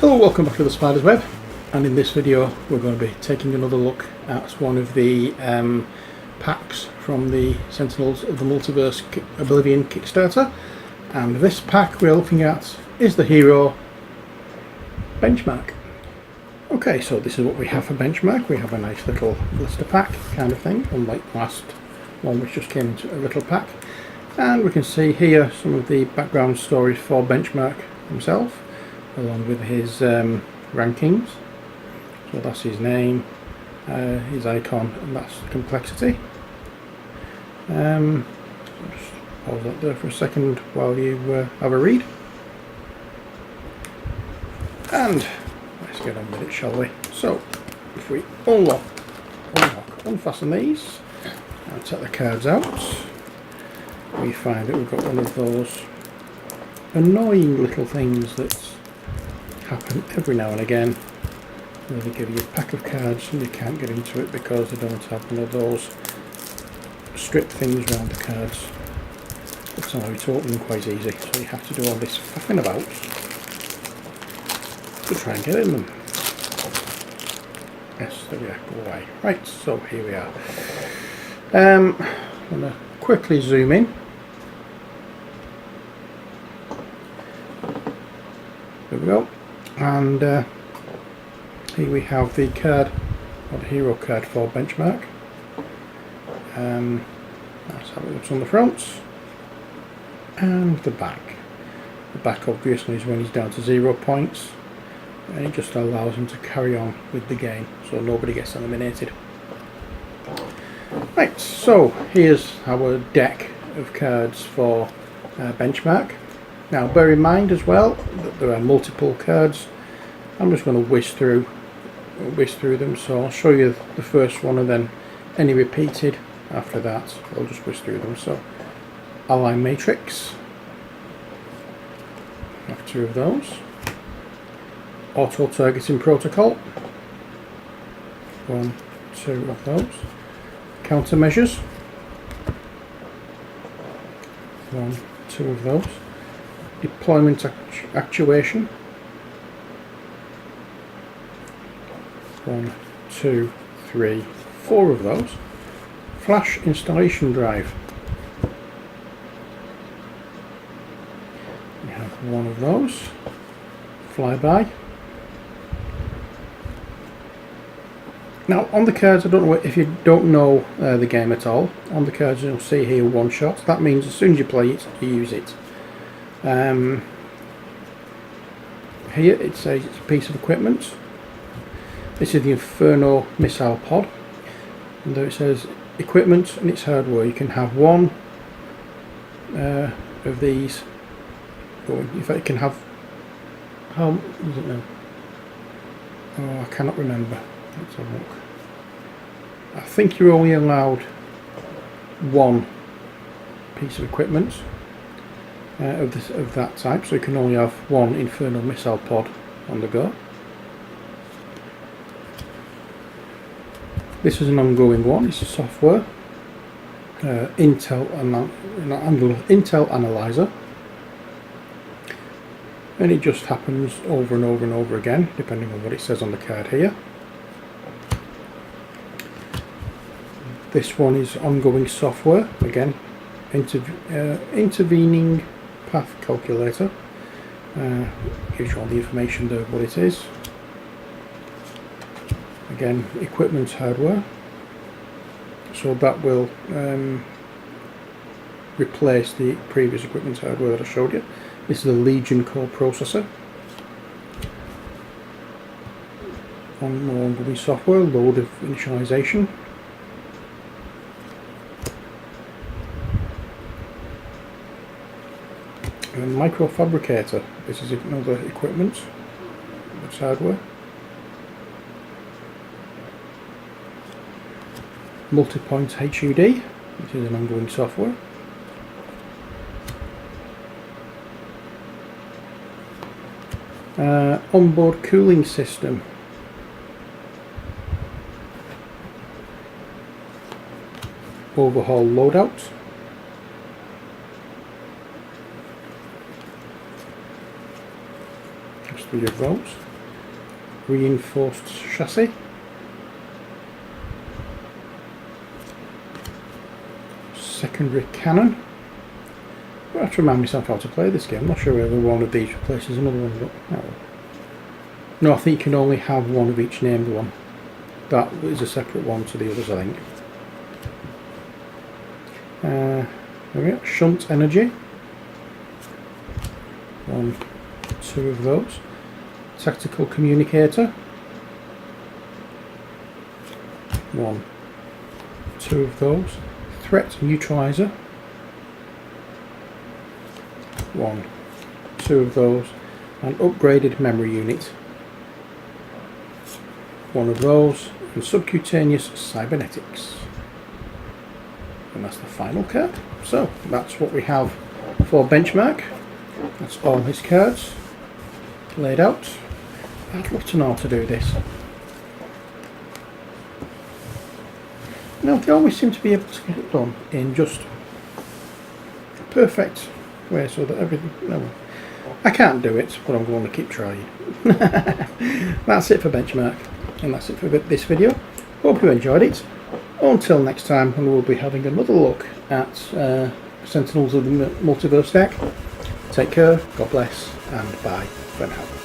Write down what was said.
Hello, welcome back to the Spider's Web, and in this video we're going to be taking another look at one of the packs from the Sentinels of the Multiverse Oblivion Kickstarter. And this pack we're looking at is the hero Benchmark. Okay, so this is what we have for Benchmark. We have a nice little blister pack kind of thing, unlike the last one which just came into a little pack. And we can see here some of the background stories for Benchmark himself, along with his rankings. So that's his name, his icon, and that's complexity. I'll just pause that there for a second while you have a read. And let's get on with it, shall we? So, if we unfasten these and take the cards out, we find that we've got one of those annoying little things that happen every now and again, where they give you a pack of cards and you can't get into it because they don't have one of those strip things around the cards. That's how it's opening quite easy, so you have to do all this faffing about to try and get in them. Yes, there we are, go away. Right, so here we are. I'm going to quickly zoom in. There we go. And here we have the card, or the hero card for Benchmark. That's how it looks on the front. And the back. The back obviously is when he's down to 0 points, and it just allows him to carry on with the game, so nobody gets eliminated. Right, so here's our deck of cards for Benchmark. Now bear in mind as well that there are multiple cards. I'm just going to whiz through them, so I'll show you the first one and then any repeated after that. I'll just whiz through them. So Ally Matrix, I have 2 of those. Auto Targeting Protocol, 1, 2 of those. Countermeasures, 1, 2 of those. Deployment Actuation, 1, 2, 3, 4 of those. Flash Installation Drive, we have 1 of those. Flyby. Now on the cards, I don't know if you don't know the game at all, on the cards you'll see here one shot. That means as soon as you play it, you use it. Here it says it's a piece of equipment. This is the Inferno missile pod, and there it says equipment and its hardware. You can have 1 of these going. In fact, you can have, how is it now? Oh, I cannot remember. Let's have a look. I think you're only allowed 1 piece of equipment of that type, so you can only have 1 Infernal missile pod on the go. This is an ongoing one. It's a software, Intel Analyzer, and it just happens over and over and over again, depending on what it says on the card here. This one is ongoing software, again, intervening path calculator. Gives you all the information there what it is. Again, equipment hardware, so that will replace the previous equipment hardware that I showed you. This is a Legion core processor. Ongoing software, load of initialization. A microfabricator. This is another equipment. That's hardware. Multipoint HUD, which is an ongoing software. Onboard cooling system. Overhaul loadout. There's 3 of those. reinforced chassis. Secondary cannon. I have to remind myself how to play this game. I'm not sure whether one of these replaces another one, but no, I think you can only have one of each named one. That is a separate one to the others, I think. There we go. Shunt energy. 1, 2 of those. Tactical communicator. 1, 2 of those. Threat neutralizer. 1, 2 of those. And upgraded memory unit. 1 of those. And subcutaneous cybernetics. And that's the final card. So that's what we have for Benchmark. That's all his cards laid out. I'd love to know how to do this. No, they always seem to be able to get it done in just a perfect way so that everything... No, I can't do it, but I'm going to keep trying. That's it for Benchmark, and that's it for this video. Hope you enjoyed it. Until next time, when we'll be having another look at Sentinels of the Multiverse deck. Take care, God bless, and bye for now.